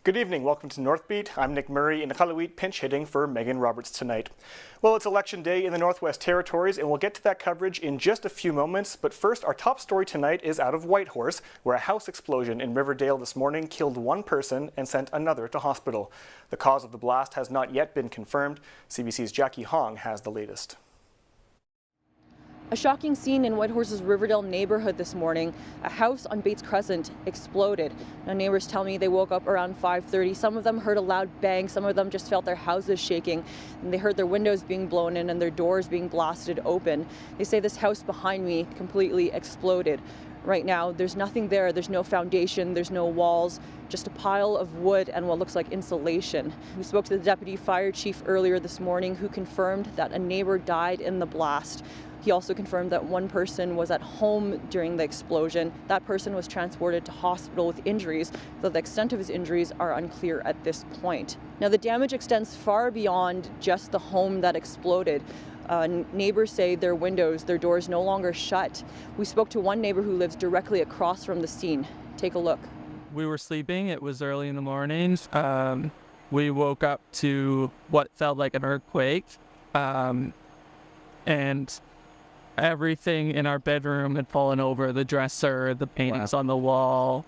Good evening, welcome to Northbeat. I'm Nick Murray in Iqaluit, pinch hitting for Megan Roberts tonight. Well, it's election day in the Northwest Territories and we'll get to that coverage in just a few moments, but first our top story tonight is out of Whitehorse, where a house explosion in Riverdale this morning killed one person and sent another to hospital. The cause of the blast has not yet been confirmed. CBC's Jackie Hong has the latest. A shocking scene in Whitehorse's Riverdale neighborhood this morning. A house on Bates Crescent exploded. Now, neighbors tell me they woke up around 5:30. Some of them heard a loud bang. Some of them just felt their houses shaking. And they heard their windows being blown in and their doors being blasted open. They say this house behind me completely exploded. Right now, there's nothing there. There's no foundation. There's no walls. Just a pile of wood and what looks like insulation. We spoke to the deputy fire chief earlier this morning, who confirmed that a neighbor died in the blast. He also confirmed that one person was at home during the explosion. That person was transported to hospital with injuries, though the extent of his injuries are unclear at this point. Now, the damage extends far beyond just the home that exploded. Neighbors say their windows, their doors no longer shut. We spoke to one neighbor who lives directly across from the scene. Take a look. We were sleeping. It was early in the morning. We woke up to what felt like an earthquake. And everything in our bedroom had fallen over, the dresser, the paintings on the wall.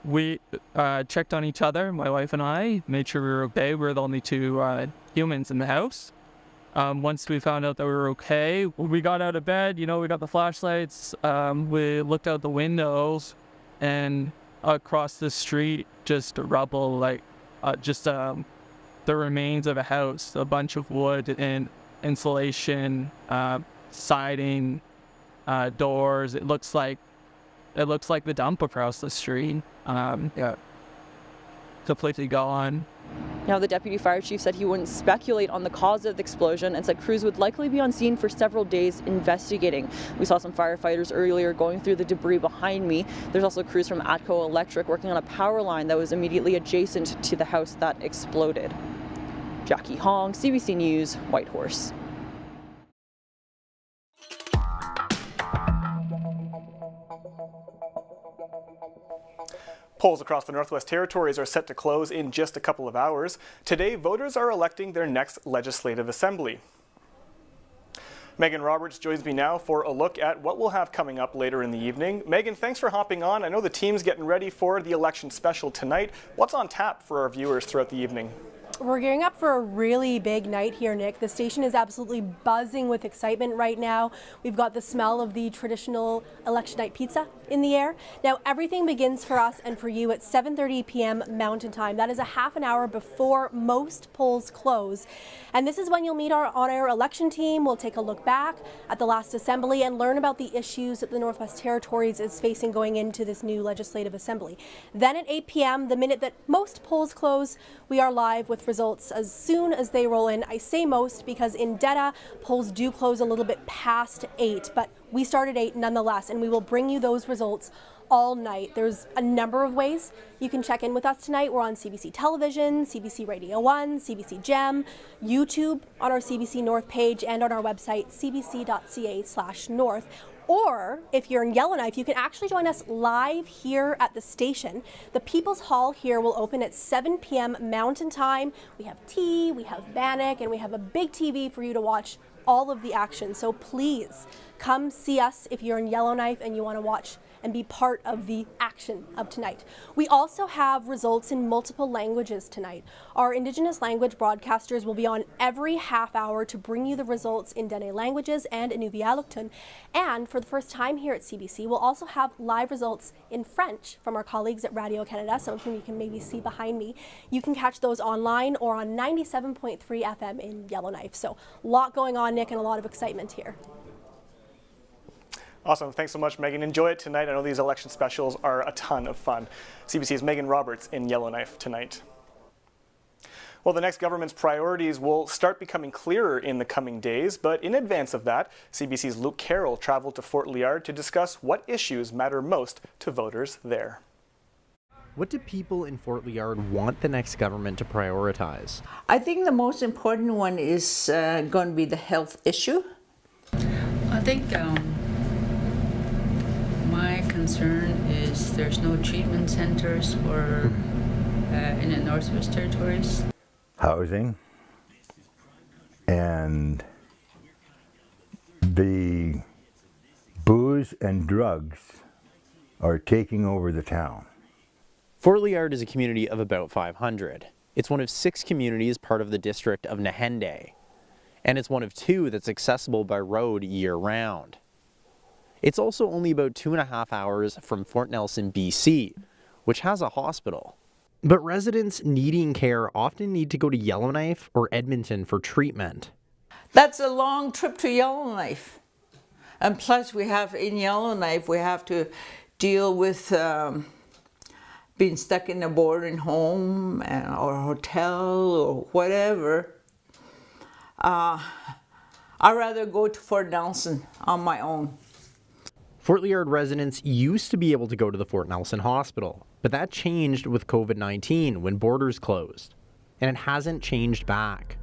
We checked on each other, my wife and I, made sure we were okay. We were the only two humans in the house. Once we found out that we were okay, we got out of bed, we got the flashlights, we looked out the windows, and across the street, just rubble, like the remains of a house, a bunch of wood and insulation, siding, doors. It looks like the dump across the street. Completely gone. Now, the deputy fire chief said he wouldn't speculate on the cause of the explosion and said crews would likely be on scene for several days investigating. We saw some firefighters earlier going through the debris behind me. There's also crews from ATCO Electric working on a power line that was immediately adjacent to the house that exploded. Jackie Hong, CBC News, Whitehorse. Polls across the Northwest Territories are set to close in just a couple of hours. Today, voters are electing their next Legislative Assembly. Megan Roberts joins me now for a look at what we'll have coming up later in the evening. Megan, thanks for hopping on. I know the team's getting ready for the election special tonight. What's on tap for our viewers throughout the evening? We're gearing up for a really big night here, Nick. The station is absolutely buzzing with excitement right now. We've got the smell of the traditional election night pizza in the air. Now, everything begins for us and for you at 7:30 p.m. Mountain Time. That is a half an hour before most polls close. And this is when you'll meet our on-air election team. We'll take a look back at the last assembly and learn about the issues that the Northwest Territories is facing going into this new Legislative Assembly. Then at 8 p.m., the minute that most polls close, we are live with results as soon as they roll in. I say most because in Detta, polls do close a little bit past 8, but we start at 8 nonetheless, and we will bring you those results all night. There's a number of ways you can check in with us tonight. We're on CBC Television, CBC Radio 1, CBC Gem, YouTube, on our CBC North page, and on our website, cbc.ca/north. Or if you're in Yellowknife, you can actually join us live here at the station. The People's Hall here will open at 7 p.m. Mountain Time. We have tea, we have bannock, and we have a big TV for you to watch all of the action. So please come see us if you're in Yellowknife and you want to watch and be part of the action of tonight. We also have results in multiple languages tonight. Our Indigenous language broadcasters will be on every half hour to bring you the results in Dene languages and Inuvialuktun. And for the first time here at CBC, we'll also have live results in French from our colleagues at Radio Canada, some of whom you can maybe see behind me. You can catch those online or on 97.3 FM in Yellowknife. So a lot going on, Nick, and a lot of excitement here. Awesome. Thanks so much, Megan. Enjoy it tonight. I know these election specials are a ton of fun. CBC's Megan Roberts in Yellowknife tonight. Well, the next government's priorities will start becoming clearer in the coming days, but in advance of that, CBC's Luke Carroll traveled to Fort Liard to discuss what issues matter most to voters there. What do people in Fort Liard want the next government to prioritize? I think the most important one is going to be the health issue. I think my concern concern is there's no treatment centers for in the Northwest Territories. Housing and the booze and drugs are taking over the town. Fort Liard is a community of about 500. It's one of 6 communities part of the district of Nahende, and it's one of 2 that's accessible by road year-round. It's also only about 2.5 hours from Fort Nelson, BC, which has a hospital. But residents needing care often need to go to Yellowknife or Edmonton for treatment. That's a long trip to Yellowknife. And plus in Yellowknife, we have to deal with being stuck in a boarding home or a hotel or whatever. I'd rather go to Fort Nelson on my own. Fort Liard residents used to be able to go to the Fort Nelson Hospital, but that changed with COVID-19 when borders closed, and it hasn't changed back.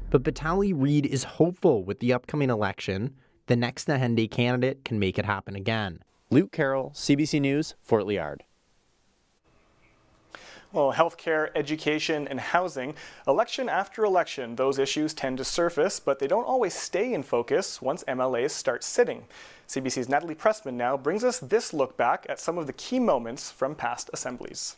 But Batali Reid is hopeful with the upcoming election, the next Nahende candidate can make it happen again. Luke Carroll, CBC News, Fort Liard. Well, healthcare, education, and housing, election after election, those issues tend to surface, but they don't always stay in focus once MLAs start sitting. CBC's Natalie Pressman now brings us this look back at some of the key moments from past assemblies.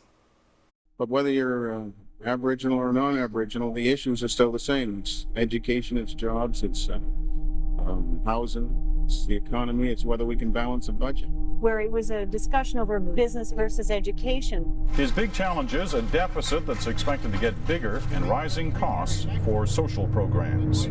But whether you're Aboriginal or non-Aboriginal, the issues are still the same. It's education, it's jobs, it's housing, it's the economy, it's whether we can balance a budget. Where it was a discussion over business versus education. His big challenge is a deficit that's expected to get bigger and rising costs for social programs.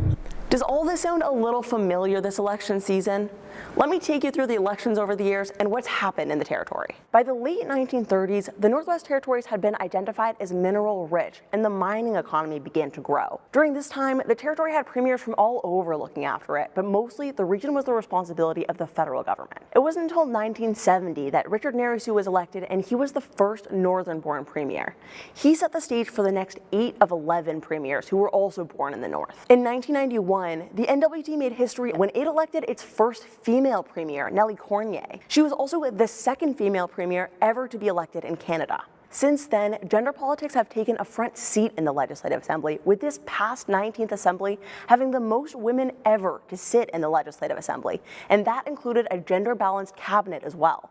Does all this sound a little familiar this election season? Let me take you through the elections over the years and what's happened in the territory. By the late 1930s, the Northwest Territories had been identified as mineral rich and the mining economy began to grow. During this time, the territory had premiers from all over looking after it, but mostly the region was the responsibility of the federal government. It wasn't until 1970 that Richard Narisu was elected, and he was the first northern-born premier. He set the stage for the next 8 of 11 premiers who were also born in the north. In 1991, the NWT made history when it elected its first female premier, Nellie Cormier. She was also the second female premier ever to be elected in Canada. Since then, gender politics have taken a front seat in the Legislative Assembly, with this past 19th Assembly having the most women ever to sit in the Legislative Assembly, and that included a gender-balanced cabinet as well.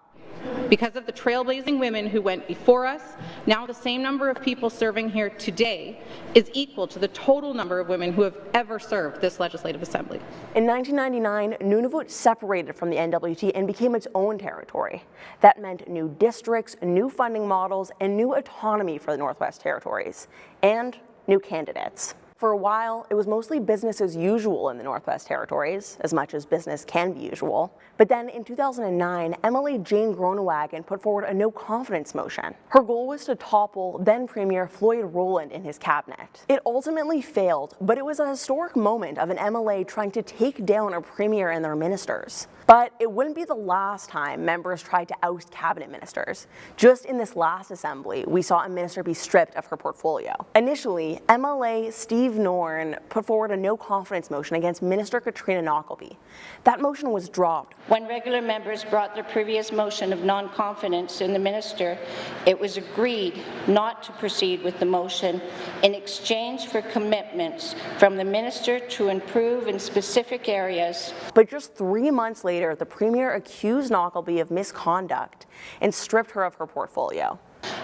Because of the trailblazing women who went before us, now the same number of people serving here today is equal to the total number of women who have ever served this Legislative Assembly. In 1999, Nunavut separated from the NWT and became its own territory. That meant new districts, new funding models, and new autonomy for the Northwest Territories, and new candidates. For a while, it was mostly business as usual in the Northwest Territories, as much as business can be usual. But then in 2009, MLA Jane Groenewegen put forward a no-confidence motion. Her goal was to topple then-Premier Floyd Rowland in his cabinet. It ultimately failed, but it was a historic moment of an MLA trying to take down a premier and their ministers. But it wouldn't be the last time members tried to oust cabinet ministers. Just in this last assembly, we saw a minister be stripped of her portfolio. Initially, MLA Steve Norn put forward a no-confidence motion against Minister Katrina Knockleby. That motion was dropped. When regular members brought their previous motion of non-confidence in the minister, it was agreed not to proceed with the motion in exchange for commitments from the minister to improve in specific areas. But just 3 months later, the Premier accused Knockleby of misconduct and stripped her of her portfolio.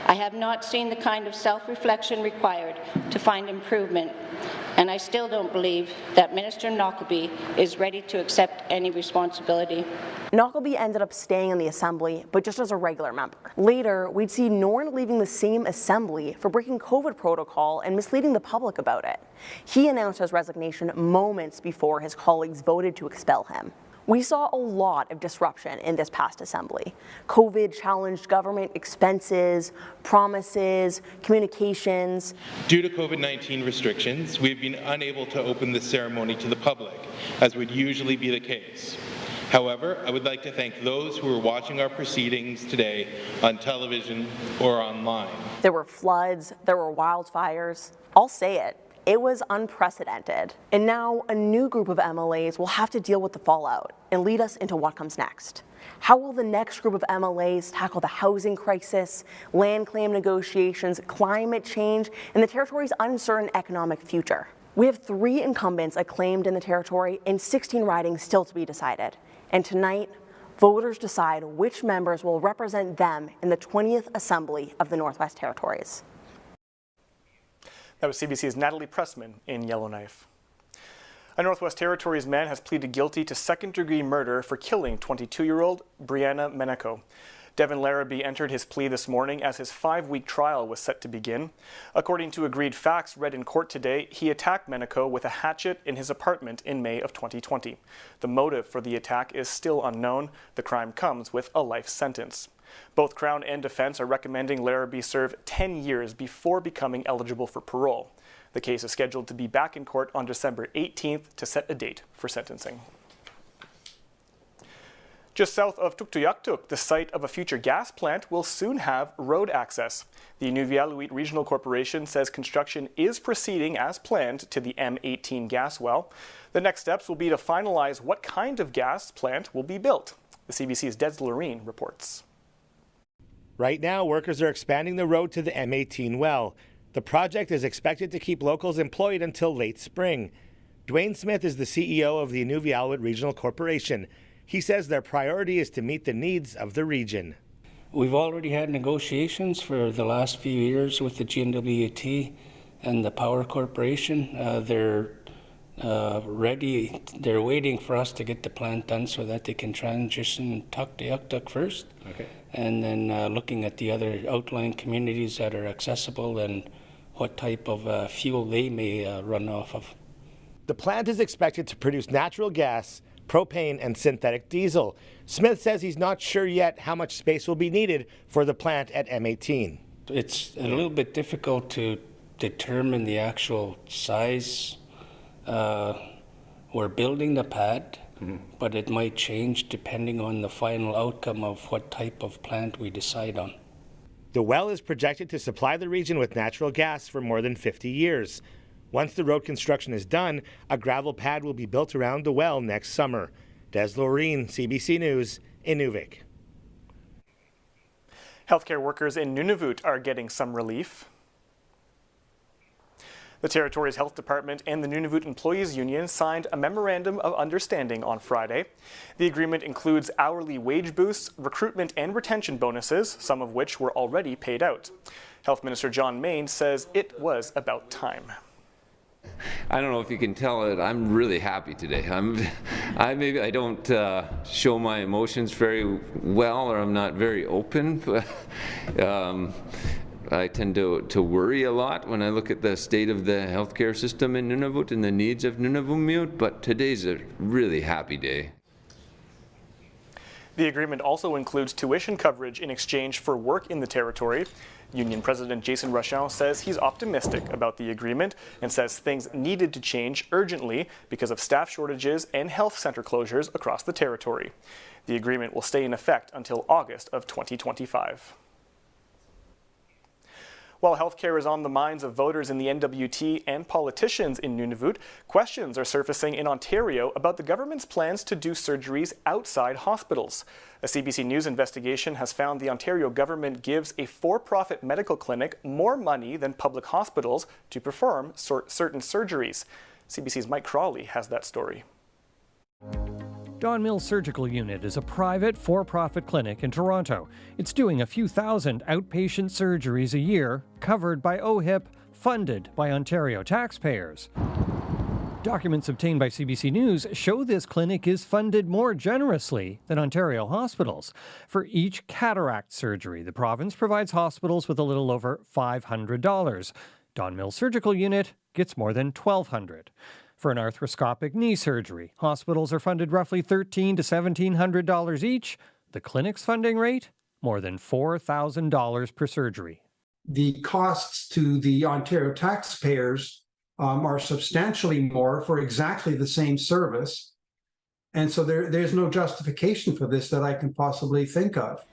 I have not seen the kind of self-reflection required to find improvement, and I still don't believe that Minister Knockleby is ready to accept any responsibility. Knockleby ended up staying in the Assembly, but just as a regular member. Later, we'd see Norn leaving the same Assembly for breaking COVID protocol and misleading the public about it. He announced his resignation moments before his colleagues voted to expel him. We saw a lot of disruption in this past Assembly. COVID challenged government expenses, promises, communications. Due to COVID-19 restrictions, we've been unable to open the ceremony to the public, as would usually be the case. However, I would like to thank those who are watching our proceedings today on television or online. There were floods, there were wildfires. I'll say it. It was unprecedented. And now a new group of MLAs will have to deal with the fallout and lead us into what comes next. How will the next group of MLAs tackle the housing crisis, land claim negotiations, climate change, and the territory's uncertain economic future? We have 3 incumbents acclaimed in the territory and 16 ridings still to be decided. And tonight, voters decide which members will represent them in the 20th Assembly of the Northwest Territories. That was CBC's Natalie Pressman in Yellowknife. A Northwest Territories man has pleaded guilty to second-degree murder for killing 22-year-old Brianna Meneko. Devin Larrabee entered his plea this morning as his 5-week trial was set to begin. According to agreed facts read in court today, he attacked Meneko with a hatchet in his apartment in May of 2020. The motive for the attack is still unknown. The crime comes with a life sentence. Both Crown and defense are recommending Larrabee serve 10 years before becoming eligible for parole. The case is scheduled to be back in court on December 18th to set a date for sentencing. Just south of Tuktoyaktuk, the site of a future gas plant will soon have road access. The Inuvialuit Regional Corporation says construction is proceeding as planned to the M18 gas well. The next steps will be to finalize what kind of gas plant will be built. The CBC's Des Loreen reports. Right now, workers are expanding the road to the M18 well. The project is expected to keep locals employed until late spring. Dwayne Smith is the CEO of the Inuvialuit Regional Corporation. He says their priority is to meet the needs of the region. We've already had negotiations for the last few years with the GNWT and the Power Corporation. They're ready. They're waiting for us to get the plant done so that they can transition Tuktoyaktuk first. Okay. And then looking at the other outlying communities that are accessible and what type of fuel they may run off of. The plant is expected to produce natural gas, propane, and synthetic diesel. Smith says he's not sure yet how much space will be needed for the plant at M18. It's a little bit difficult to determine the actual size. We're building the pad, but it might change depending on the final outcome of what type of plant we decide on. The well is projected to supply the region with natural gas for more than 50 years. Once the road construction is done, a gravel pad will be built around the well next summer. Des Loreen, CBC News, Inuvik. Healthcare workers in Nunavut are getting some relief. The Territory's Health Department and the Nunavut Employees Union signed a Memorandum of Understanding on Friday. The agreement includes hourly wage boosts, recruitment and retention bonuses, some of which were already paid out. Health Minister John Main says it was about time. I don't know if you can tell it, I'm really happy today. Maybe I don't show my emotions very well, or I'm not very open, but I tend to worry a lot when I look at the state of the healthcare system in Nunavut and the needs of Nunavummiut, but today's a really happy day. The agreement also includes tuition coverage in exchange for work in the territory. Union President Jason Rochon says he's optimistic about the agreement and says things needed to change urgently because of staff shortages and health center closures across the territory. The agreement will stay in effect until August of 2025. While healthcare is on the minds of voters in the NWT and politicians in Nunavut, questions are surfacing in Ontario about the government's plans to do surgeries outside hospitals. A CBC News investigation has found the Ontario government gives a for-profit medical clinic more money than public hospitals to perform certain surgeries. CBC's Mike Crawley has that story. Don Mills Surgical Unit is a private, for-profit clinic in Toronto. It's doing a few thousand outpatient surgeries a year, covered by OHIP, funded by Ontario taxpayers. Documents obtained by CBC News show this clinic is funded more generously than Ontario hospitals. For each cataract surgery, the province provides hospitals with a little over $500. Don Mills Surgical Unit gets more than $1,200. For an arthroscopic knee surgery, hospitals are funded roughly $1,300 to $1,700 each. The clinic's funding rate, more than $4,000 per surgery. The costs to the Ontario taxpayers are substantially more for exactly the same service. And so there's no justification for this that I can possibly think of.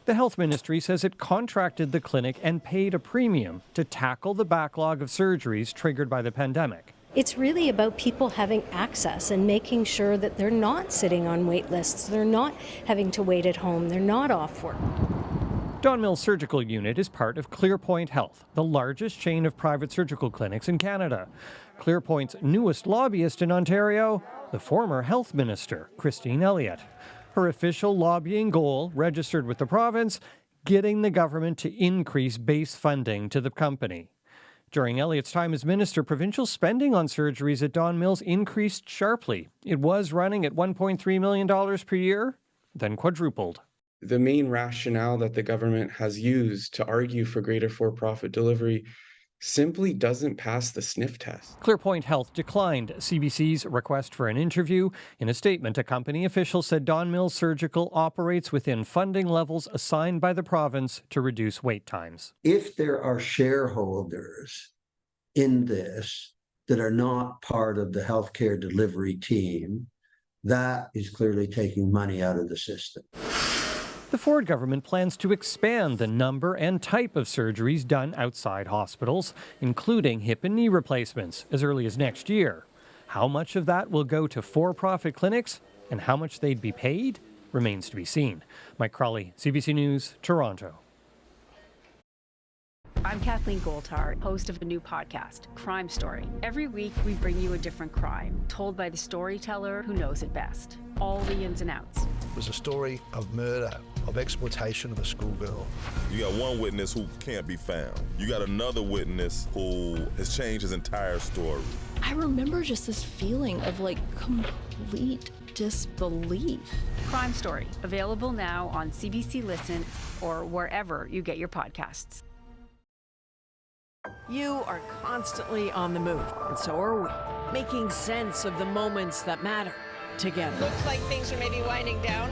The health ministry says it contracted the clinic and paid a premium to tackle the backlog of surgeries triggered by the pandemic. It's really about people having access and making sure that they're not sitting on wait lists, they're not having to wait at home, they're not off work. Don Mills Surgical Unit is part of ClearPoint Health, the largest chain of private surgical clinics in Canada. ClearPoint's newest lobbyist in Ontario, the former health minister, Christine Elliott. Her official lobbying goal, registered with the province, getting the government to increase base funding to the company. During Elliott's time as minister, provincial spending on surgeries at Don Mills increased sharply. It was running at $1.3 million per year, then quadrupled. The main rationale that the government has used to argue for greater for-profit delivery simply doesn't pass the sniff test. ClearPoint Health declined CBC's request for an interview. In a statement, a company official said Don Mills Surgical operates within funding levels assigned by the province to reduce wait times. If there are shareholders in this that are not part of the healthcare delivery team, that is clearly taking money out of the system. The Ford government plans to expand the number and type of surgeries done outside hospitals, including hip and knee replacements, as early as next year. How much of that will go to for-profit clinics and how much they'd be paid remains to be seen. Mike Crawley, CBC News, Toronto. I'm Kathleen Goldhar, host of a new podcast, Crime Story. Every week, we bring you a different crime, told by the storyteller who knows it best. All the ins and outs. It was a story of murder, of exploitation of a schoolgirl. You got one witness who can't be found. You got another witness who has changed his entire story. I remember just this feeling of complete disbelief. Crime Story, available now on CBC Listen or wherever you get your podcasts. You are constantly on the move, and so are we, making sense of the moments that matter together. Looks like things are maybe winding down.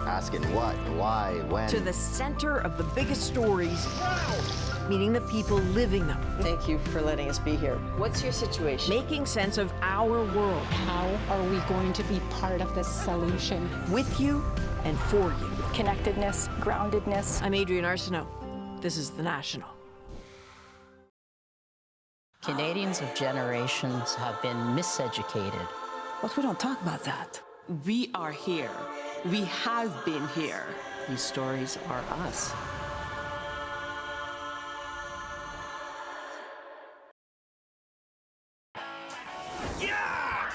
Asking what, why, when. To the center of the biggest stories, meeting the people living them. Thank you for letting us be here. What's your situation? Making sense of our world. How are we going to be part of this solution? With you and for you. Connectedness, groundedness. I'm Adrienne Arsenault. This is The National. Canadians of generations have been miseducated. But we don't talk about that. We are here. We have been here. These stories are us.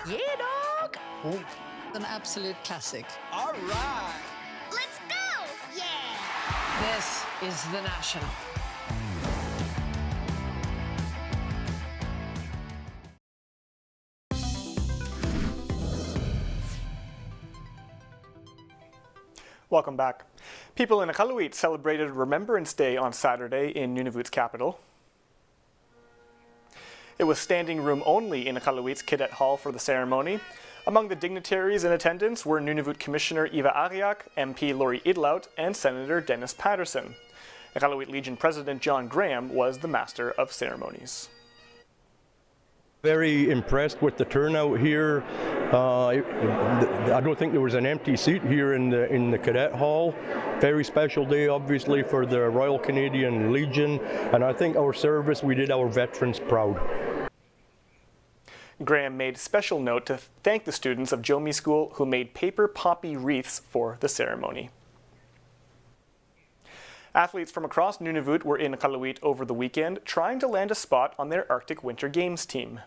Yeah, dog! Oh. An absolute classic. All right. Let's go! Yeah! This is The National. Welcome back. People in Iqaluit celebrated Remembrance Day on Saturday in Nunavut's capital. It was standing room only in Iqaluit's Cadet Hall for the ceremony. Among the dignitaries in attendance were Nunavut Commissioner Eva Ariak, MP Lori Idlaut, and Senator Dennis Patterson. Iqaluit Legion President John Graham was the master of ceremonies. Very impressed with the turnout here. I don't think there was an empty seat here in the Cadet Hall. Very special day, obviously, for the Royal Canadian Legion, and I think our service, we did our veterans proud. Graham made special note to thank the students of Jomie School who made paper poppy wreaths for the ceremony. Athletes from across Nunavut were in Iqaluit over the weekend trying to land a spot on their Arctic Winter Games team.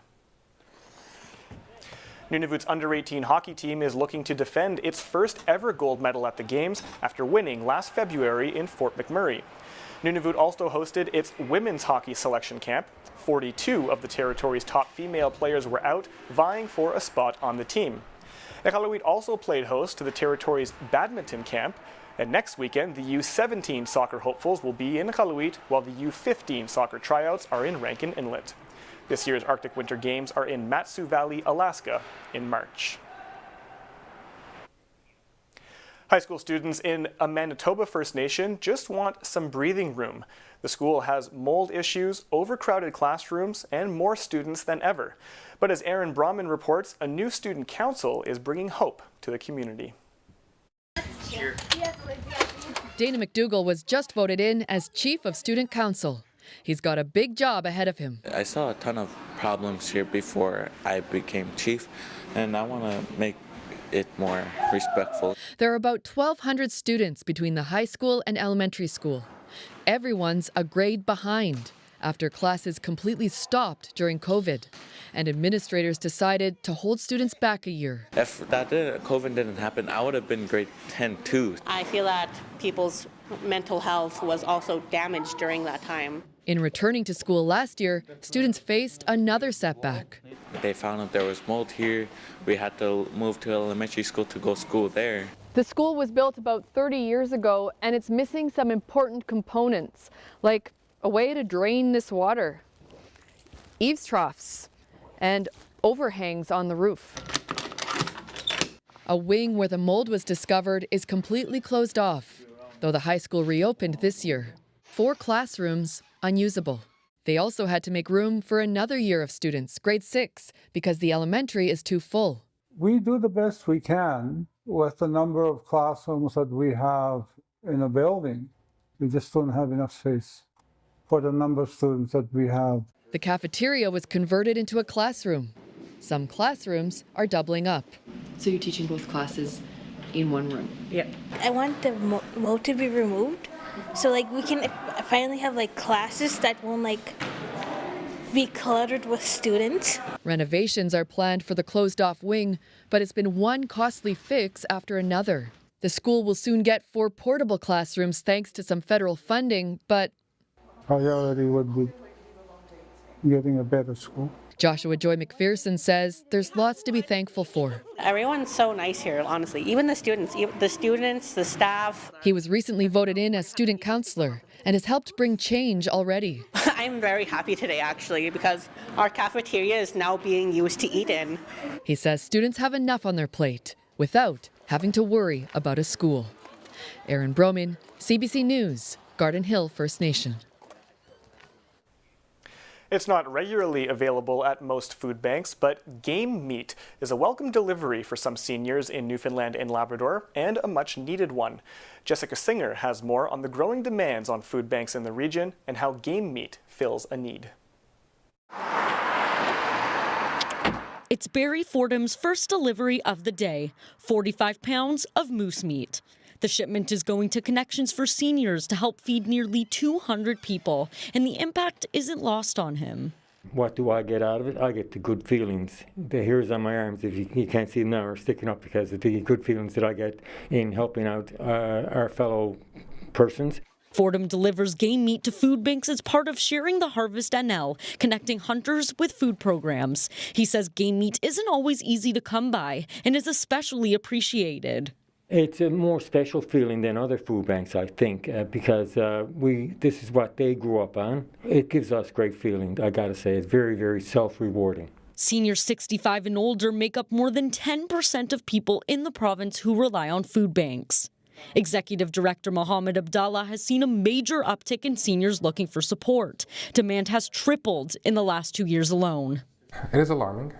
Nunavut's under-18 hockey team is looking to defend its first ever gold medal at the Games after winning last February in Fort McMurray. Nunavut also hosted its women's hockey selection camp. 42 of the territory's top female players were out, vying for a spot on the team. Iqaluit also played host to the territory's badminton camp, and next weekend the U17 soccer hopefuls will be in Iqaluit while the U15 soccer tryouts are in Rankin Inlet. This year's Arctic Winter Games are in Matsu Valley, Alaska in March. High school students in a Manitoba First Nation just want some breathing room. The school has mold issues, overcrowded classrooms, and more students than ever. But as Aaron Brahman reports, a new student council is bringing hope to the community. Dana McDougall was just voted in as Chief of Student Council. He's got a big job ahead of him. I saw a ton of problems here before I became chief, and I want to make it more respectful. There are about 1,200 students between the high school and elementary school. Everyone's a grade behind after classes completely stopped during COVID, and administrators decided to hold students back a year. If COVID didn't happen, I would have been grade 10 too. I feel that people's mental health was also damaged during that time. In returning to school last year, students faced another setback. They found out there was mold here. We had to move to elementary school to go school there. The school was built about 30 years ago, and it's missing some important components, like a way to drain this water, eaves troughs, and overhangs on the roof. A wing where the mold was discovered is completely closed off, though the high school reopened this year. 4 classrooms unusable. They also had to make room for another year of students, grade 6, because the elementary is too full. We do the best we can with the number of classrooms that we have in a building. We just don't have enough space for the number of students that we have. The cafeteria was converted into a classroom. Some classrooms are doubling up. So you're teaching both classes in one room? Yeah. I want the mold to be removed, so we can finally have classes that won't be cluttered with students. Renovations are planned for the closed-off wing, but it's been one costly fix after another. The school will soon get 4 portable classrooms thanks to some federal funding, but priority would be getting a better school. Joshua Joy McPherson says there's lots to be thankful for. Everyone's so nice here, honestly. Even the students, the staff. He was recently voted in as student councillor and has helped bring change already. I'm very happy today, actually, because our cafeteria is now being used to eat in. He says students have enough on their plate without having to worry about a school. Aaron Broman, CBC News, Garden Hill First Nation. It's not regularly available at most food banks, but game meat is a welcome delivery for some seniors in Newfoundland and Labrador, and a much-needed one. Jessica Singer has more on the growing demands on food banks in the region and how game meat fills a need. It's Barry Fordham's first delivery of the day, 45 pounds of moose meat. The shipment is going to Connections for Seniors to help feed nearly 200 people, and the impact isn't lost on him. What do I get out of it? I get the good feelings. The hairs on my arms, if you can't see them now, are sticking up because of the good feelings that I get in helping out our fellow persons. Fordham delivers game meat to food banks as part of Sharing the Harvest NL, connecting hunters with food programs. He says game meat isn't always easy to come by and is especially appreciated. It's a more special feeling than other food banks, I think, because this is what they grew up on. It gives us great feeling, I gotta say. It's very, very self-rewarding. Seniors 65 and older make up more than 10% of people in the province who rely on food banks. Executive Director Mohammed Abdallah has seen a major uptick in seniors looking for support. Demand has tripled in the last 2 years alone. It is alarming.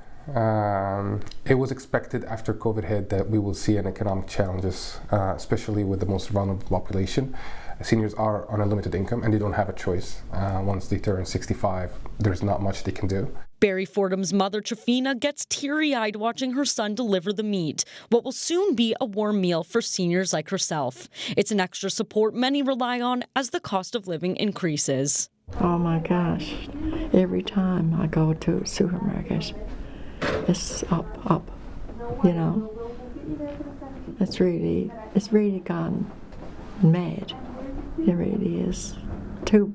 It was expected after COVID hit that we will see an economic challenges, especially with the most vulnerable population. Seniors are on a limited income and they don't have a choice. Once they turn 65, there's not much they can do. Barry Fordham's mother, Trafina, gets teary-eyed watching her son deliver the meat, what will soon be a warm meal for seniors like herself. It's an extra support many rely on as the cost of living increases. Oh my gosh, every time I go to a supermarket, it's up, you know. It's really gone mad. It really is too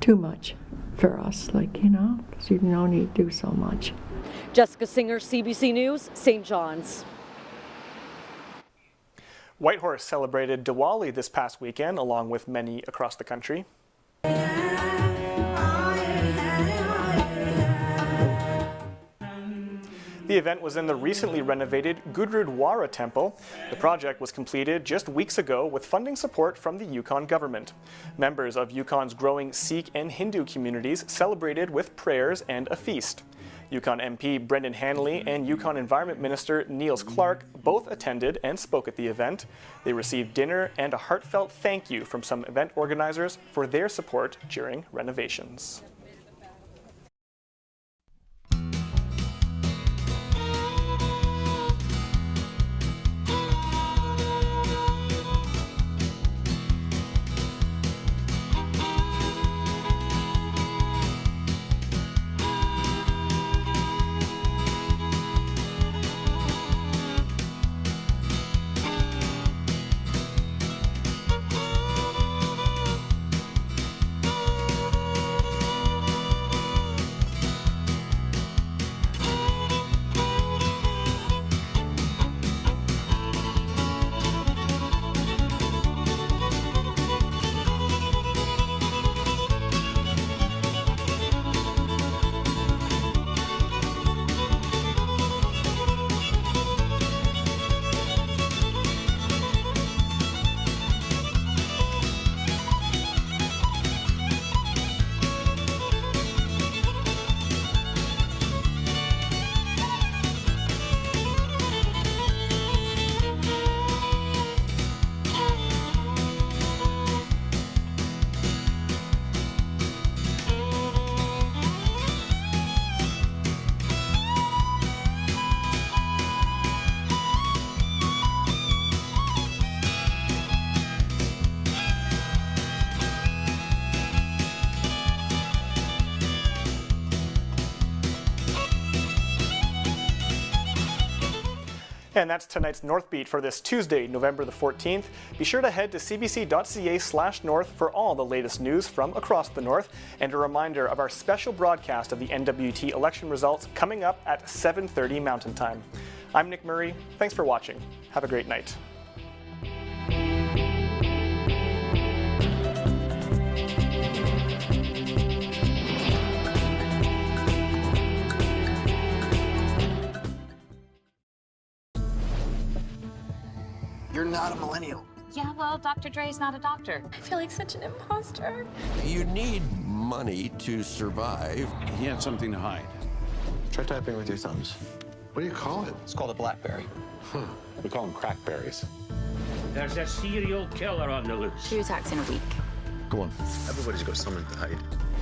much for us, you know, because you can only do so much. Jessica Singer, CBC News, St. John's. Whitehorse celebrated Diwali this past weekend, along with many across the country. The event was in the recently renovated Gurudwara Temple. The project was completed just weeks ago with funding support from the Yukon government. Members of Yukon's growing Sikh and Hindu communities celebrated with prayers and a feast. Yukon MP Brendan Hanley and Yukon Environment Minister Niels Clark both attended and spoke at the event. They received dinner and a heartfelt thank you from some event organizers for their support during renovations. And that's tonight's Northbeat for this Tuesday, November the 14th. Be sure to head to cbc.ca/north for all the latest news from across the North, and a reminder of our special broadcast of the NWT election results coming up at 7:30 Mountain Time. I'm Nick Murray. Thanks for watching. Have a great night. You're not a millennial. Yeah, well, Dr. Dre's not a doctor. I feel like such an imposter. You need money to survive. He had something to hide. Try typing with your thumbs. What do you call it? It's called a BlackBerry. We call them crackberries. There's a serial killer on the loose. 2 attacks in a week. Go on. Everybody's got something to hide.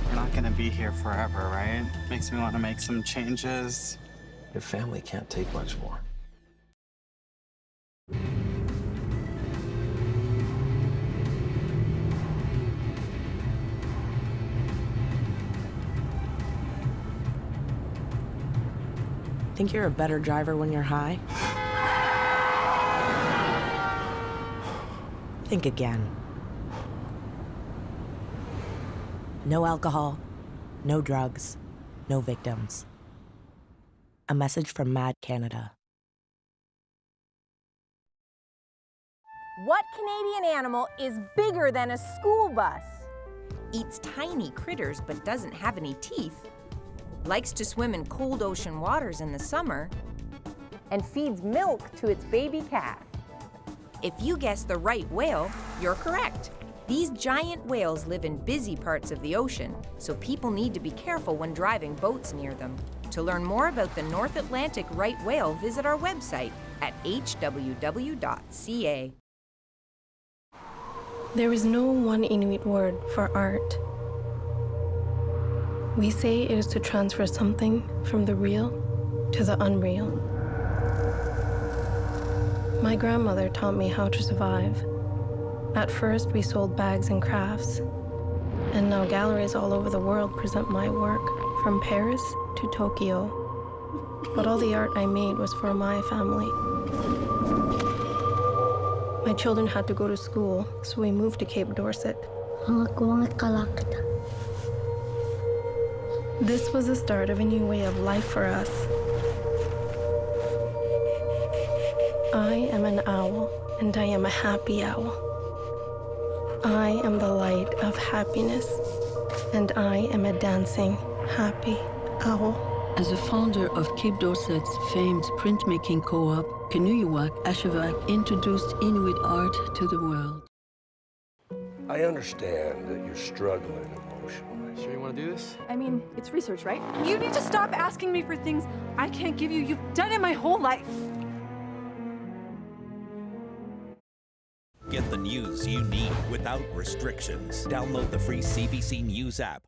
We're not gonna be here forever, right? Makes me want to make some changes. Your family can't take much more. Think you're a better driver when you're high? Think again. No alcohol, no drugs, no victims. A message from Mad Canada. What Canadian animal is bigger than a school bus? Eats tiny critters but doesn't have any teeth. Likes to swim in cold ocean waters in the summer. And feeds milk to its baby calf. If you guessed the right whale, you're correct. These giant whales live in busy parts of the ocean, so people need to be careful when driving boats near them. To learn more about the North Atlantic right whale, visit our website at hww.ca. There is no one Inuit word for art. We say it is to transfer something from the real to the unreal. My grandmother taught me how to survive. At first, we sold bags and crafts. And now galleries all over the world present my work, from Paris to Tokyo. But all the art I made was for my family. My children had to go to school, so we moved to Cape Dorset. This was the start of a new way of life for us. I am an owl, and I am a happy owl. I am the light of happiness, and I am a dancing, happy owl. As a founder of Cape Dorset's famed printmaking co-op, Kanuyuwak Ashevak introduced Inuit art to the world. I understand that you're struggling emotionally. Sure you want to do this? I mean, it's research, right? You need to stop asking me for things I can't give you. You've done it my whole life. Get the news you need without restrictions. Download the free CBC News app